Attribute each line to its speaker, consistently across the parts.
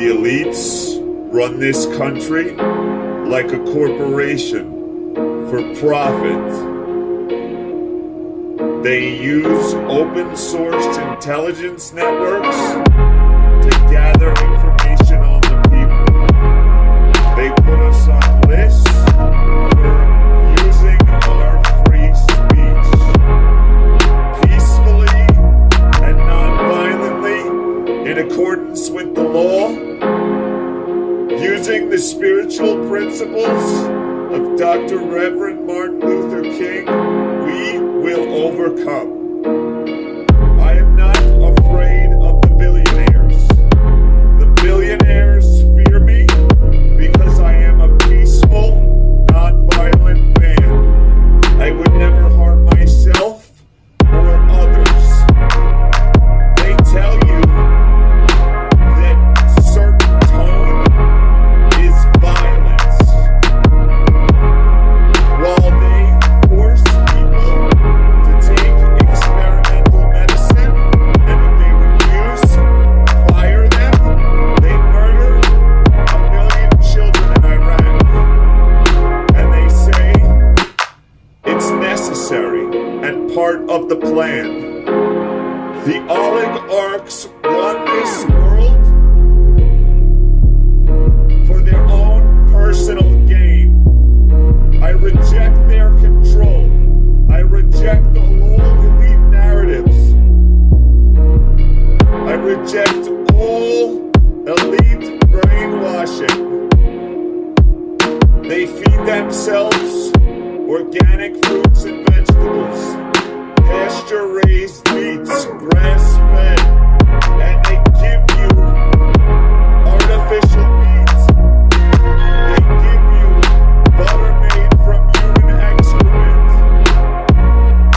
Speaker 1: The elites run this country like a corporation for profit. They use open source intelligence networks to gather information on the people. They put us on lists for using our free speech peacefully and non-violently in accordance with the law, using the spiritual principles of Dr. Reverend Martin Luther King. We will overcome. I am not afraid of the billionaires. The billionaires fear me because I am a peaceful, non-violent man. I would never harm myself or others. They tell you that certain tone is violence, while they force people to take experimental medicine, and if they refuse, fire them. They murder 1 million children in Iraq, and they say it's necessary and part of the plan. The oligarchs run this world for their own personal gain. I reject their control. I reject all elite narratives. I reject all elite brainwashing. They feed themselves organic fruits and vegetables, pasture-raised meats, grass-fed, and they give you artificial meat. They give you butter made from human excrement.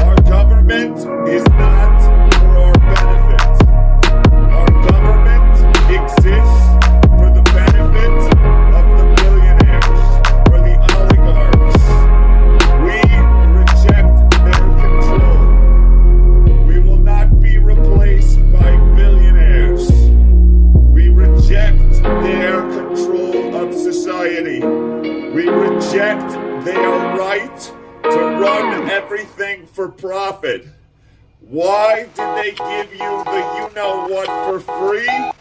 Speaker 1: Our government is not for our benefit. Our government exists for the benefit of the billionaires, for the oligarchs. We reject their control. We will not be replaced by billionaires. We reject their control of society. We reject their right to run everything for profit. Why did they give you the you-know-what for free,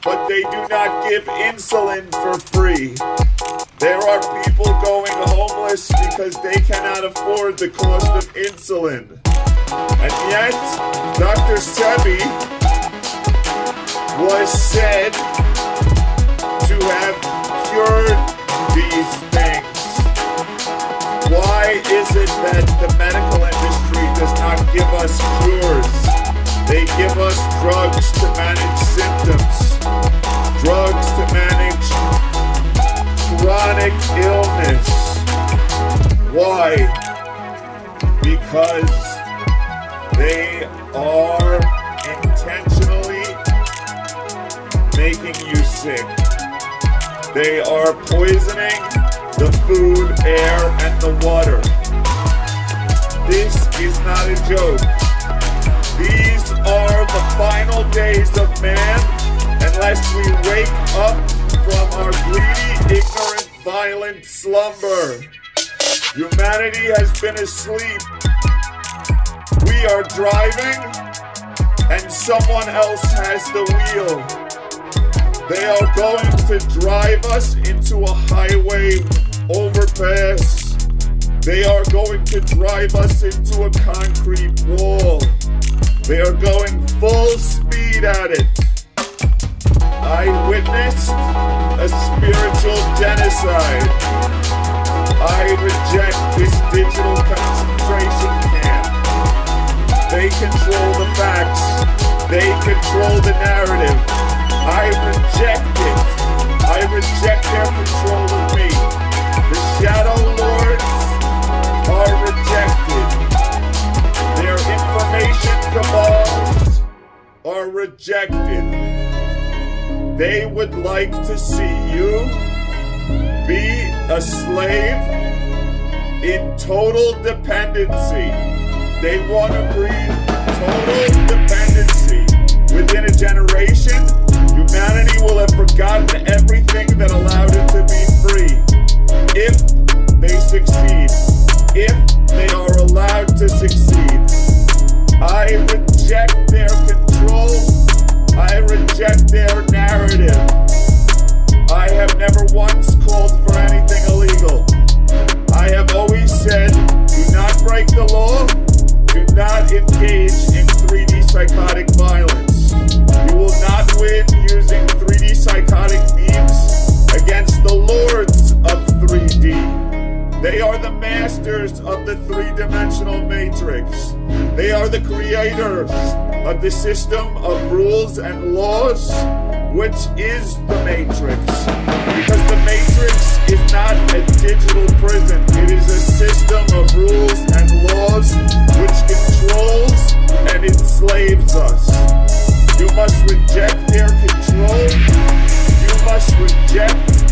Speaker 1: but they do not give insulin for free? There are people going homeless because they cannot afford the cost of insulin. And yet, Dr. Sebi was said to have cured these things. Why is it that the medical industry does not give us cures? They give us drugs to manage symptoms, drugs to manage chronic illness. Why? Because they are intentionally making you sick. They are poisoning the food, air, and the water. This is not a joke. These are the final days of man unless we wake up from our greedy, ignorant, violent slumber. Humanity has been asleep. We are driving, and someone else has the wheel. They are going to drive us into a highway overpass. They are going to drive us into a concrete wall. They are going full speed at it. I witnessed a spiritual genocide. I reject this digital concentration camp. They control the facts. They control the narrative. I reject it. I reject their control of me. The Shadowlords are rejected. Their information cabals are rejected. They would like to see you be a slave in total dependency. They want to breed total dependency. Within a generation, humanity will have forgotten narrative. I have never once called for anything illegal. I have always said, do not break the law, do not engage in 3D psychotic violence. You will not win using 3D psychotic memes against the lords of 3D. They are the masters of the three-dimensional matrix. They are the creators of the system of rules and laws, which is the matrix. Because the matrix is not a digital prison. It is a system of rules and laws which controls and enslaves us. You must reject their control. You must reject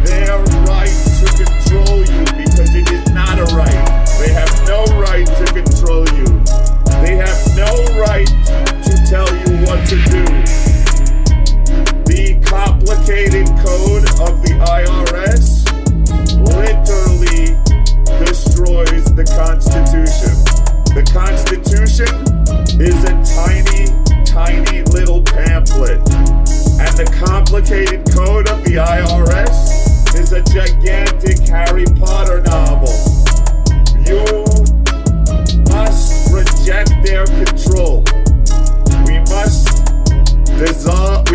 Speaker 1: their right to control you, because it is not a right. They have no right to control you. They have no right to tell you what to do. The complicated code of the IRS literally destroys the Constitution. The Constitution is a tiny, tiny little pamphlet. And the complicated code of the IRS is a gigantic Harry Potter novel. You must reject their control. We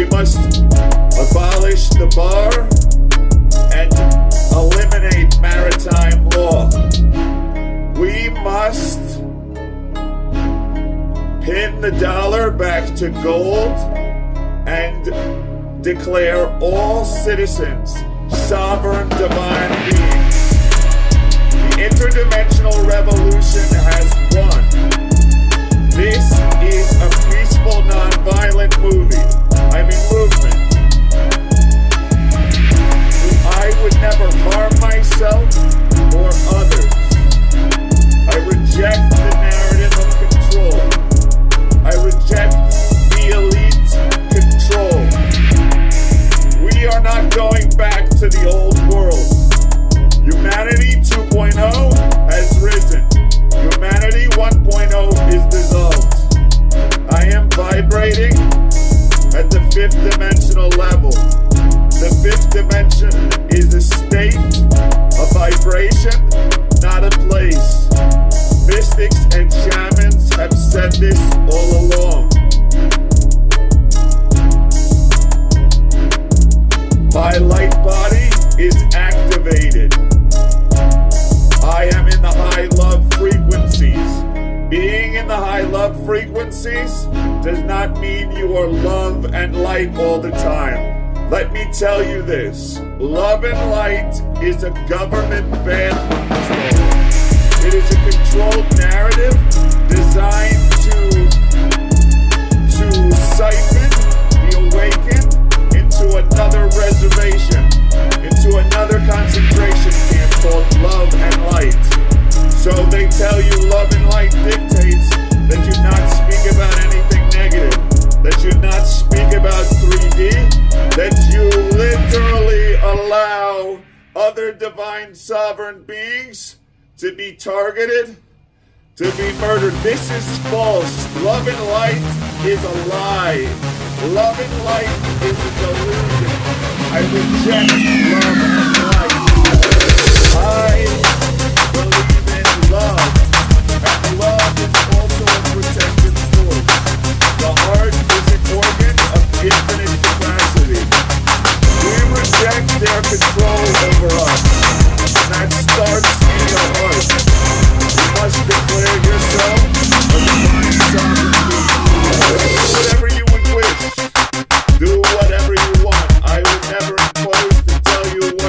Speaker 1: must abolish the bar and eliminate maritime law. We must pin the dollar back to gold and declare all citizens sovereign divine beings. The interdimensional revolution has won. This is a peaceful, non-violent movement. I would never harm myself or others. I reject the narrative of control. I reject the elite control. We are not going back to the old world. Humanity 2.0 has risen. Humanity 1.0 is dissolved. I am vibrating at the 5th dimensional level. The 5th dimension is a state, a vibration, not a place. Mystics and shamans have said this all along. My light body is activated. I am in the high love frequencies. Being in the high love frequencies does not mean you are love and light all the time. Let me tell you this. Love and light is a government bathroom stall. It is a controlled narrative designed to siphon the awakened into another reservation, into another concentration camp called love and light. So they tell you love and light dictates that you not speak about anything negative, that you not speak about 3D, that you literally allow other divine sovereign beings to be targeted, to be murdered. This is false. Love and light is a lie. Love and light is a delusion. I reject love and light. I believe in love, and love is also a protective force. The heart is an organ of infinite capacity. We reject their control over us. That starts in your heart. You must declare yourself a divine sovereign being. Do whatever you would wish. Do whatever you want. I would never impose to tell you what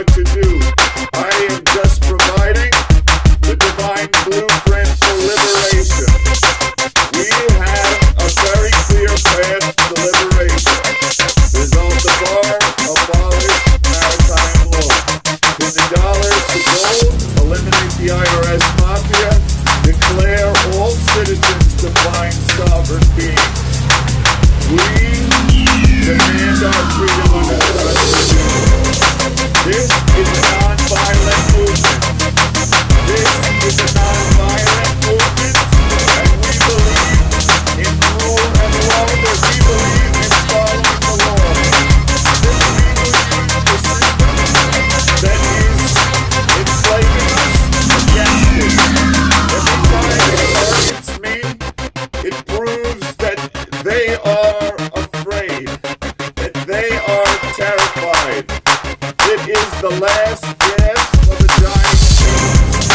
Speaker 1: last gasp of a dying beast.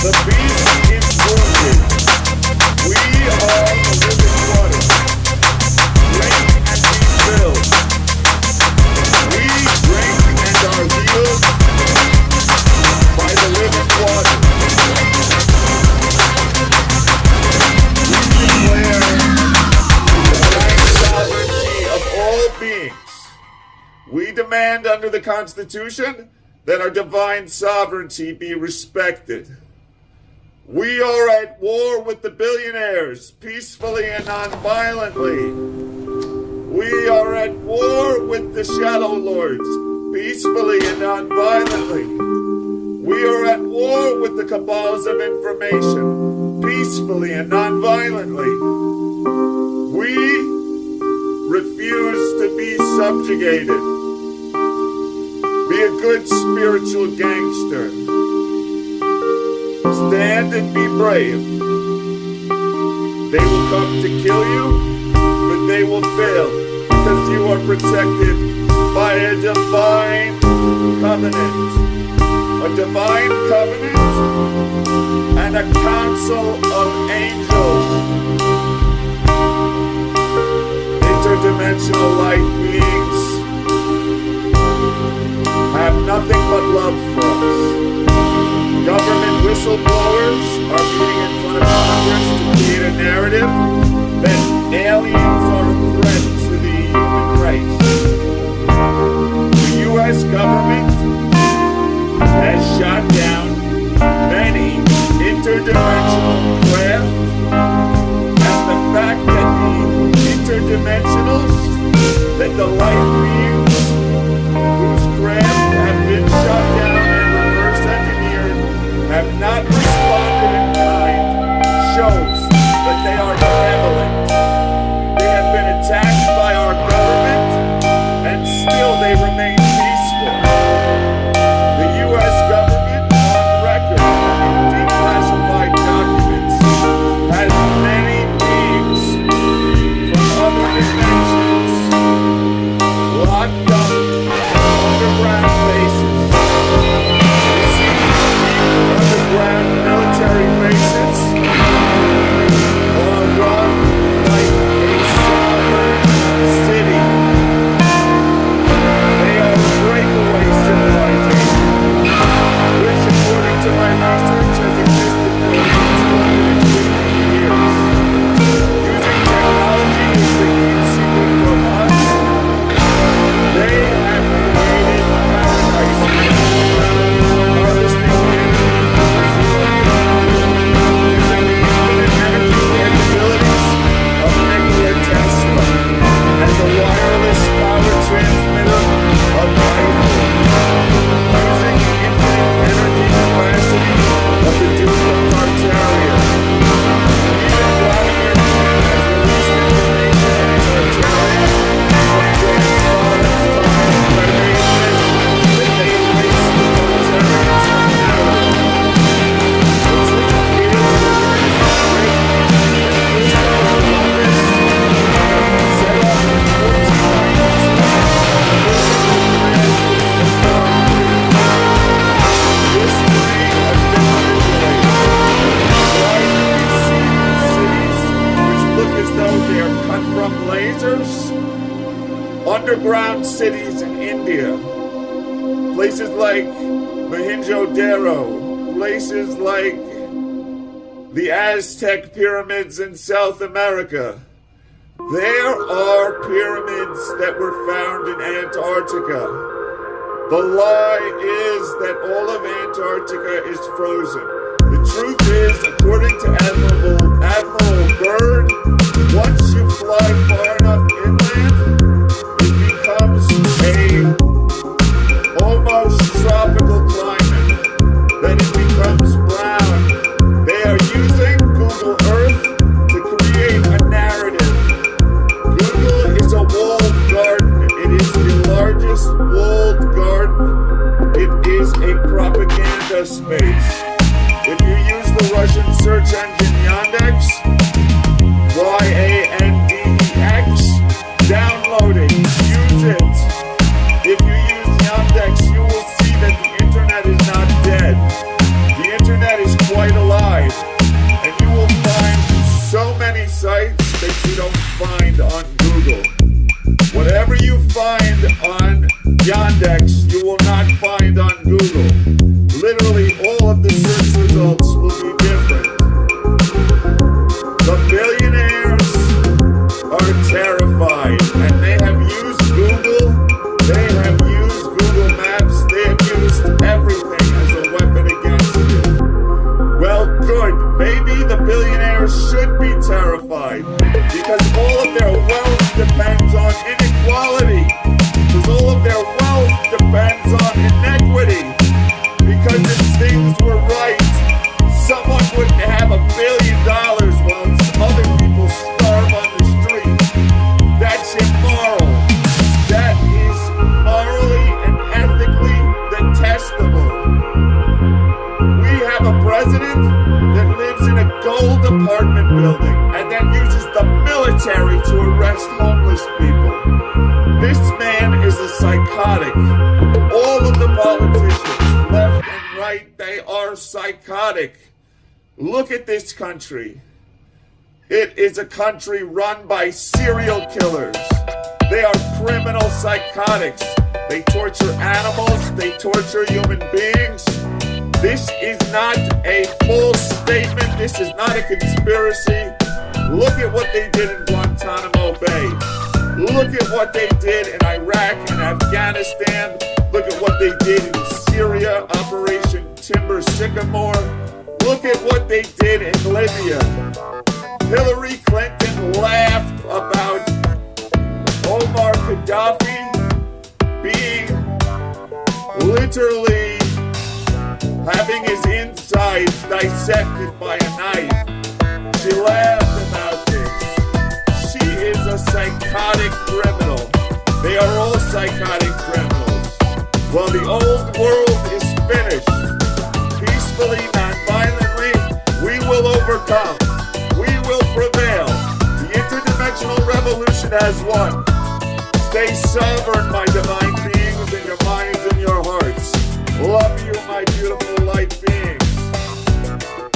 Speaker 1: The beast is wounded. We are the living water. Drink and be filled. We drink and are healed by the living water. We declare the divine sovereignty of all beings. We demand under the Constitution that our divine sovereignty be respected. We are at war with the billionaires, peacefully and non-violently. We are at war with the Shadowlords, peacefully and non-violently. We are at war with the cabals of information, peacefully and non-violently. We refuse to be subjugated. Be a good spiritual gangster. Stand and be brave. They will come to kill you, but they will fail, because you are protected by a divine covenant. A divine covenant and a council of angels. Interdimensional light beings have nothing but love for us. Government whistleblowers are meeting in front of Congress to create a narrative that aliens are a threat to the human race. The U.S. government has shot down many interdimensional craft, and the fact that the interdimensionals, that the light beings whose craft have been shot down and reverse engineered have not responded in kind shows that they are benevolent. They have been attacked by our government, and still they remain peaceful. The U.S. government, on record in declassified documents, has many beings from other dimensions locked up in underground bases. Underground military bases are run like a sovereign city. They are breakaway civilization, which, according to my research, has existed for over 250 years. Using technology as they keep secret from us, they have created paradise underground, harvesting energy using the infinite energy capabilities of Nikola Tesla and the wireless power transmitter of life, using the infinite energy capacity of the Duke of Tartaria. Even Vladimir Putin has released information in Tartaria from James Bond's time where they admit that they erased the Tartarians from narrative. The truth is that Christopher Columbus set up 1492. History has been manipulated. Why do we see these cities which look as though they are cut from lasers? Underground cities in India, places like Mohenjo-Daro, places like the Aztec pyramids in South America. There are pyramids that were found in Antarctica. The lie is that all of Antarctica is frozen. The truth is, according to Admiral Byrd, once you fly far enough inland, it becomes a almost tropical climate. Then it becomes brown. They are using Google Earth to create a narrative. Google is a walled garden. It is the largest walled garden. It is a propaganda space. If you use the Russian search engine Yandex, Y-A-N-D-E-X, download it, use it. If you use Yandex, you will see that Yandex you will not find on Google. Literally all of the search results will be different. The billionaires are terrified, and they have used Google, they have used Google Maps, they have used everything as a weapon against you. Well, good. Maybe the billionaires should be terrified, because all of their wealth depends on inequality, because all of their wealth depends on inequity, because if things were right, someone wouldn't have $1 billion while other people starve on the street. That's immoral. That is morally and ethically detestable. We have a president that lives in a gold apartment building and then uses the military to arrest homeless people. This man is a psychotic. All of the politicians, left and right, they are psychotic. Look at this country. It is a country run by serial killers. They are criminal psychotics. They torture animals. They torture human beings. This is not a false statement. This is not a conspiracy. Look at what they did in Guantanamo Bay. Look at what they did in Iraq and Afghanistan. Look at what they did in Syria, Operation Timber Sycamore. Look at what they did in Libya. Hillary Clinton laughed about Omar Gaddafi being literally having his insides dissected by a knife. She laughed about this. She is a psychotic criminal. They are all psychotic criminals. Well, the old world is finished. Peacefully, non-violently, we will overcome. We will prevail. The interdimensional revolution has won. Stay sovereign, my divine beings, in your minds and your hearts. Love you.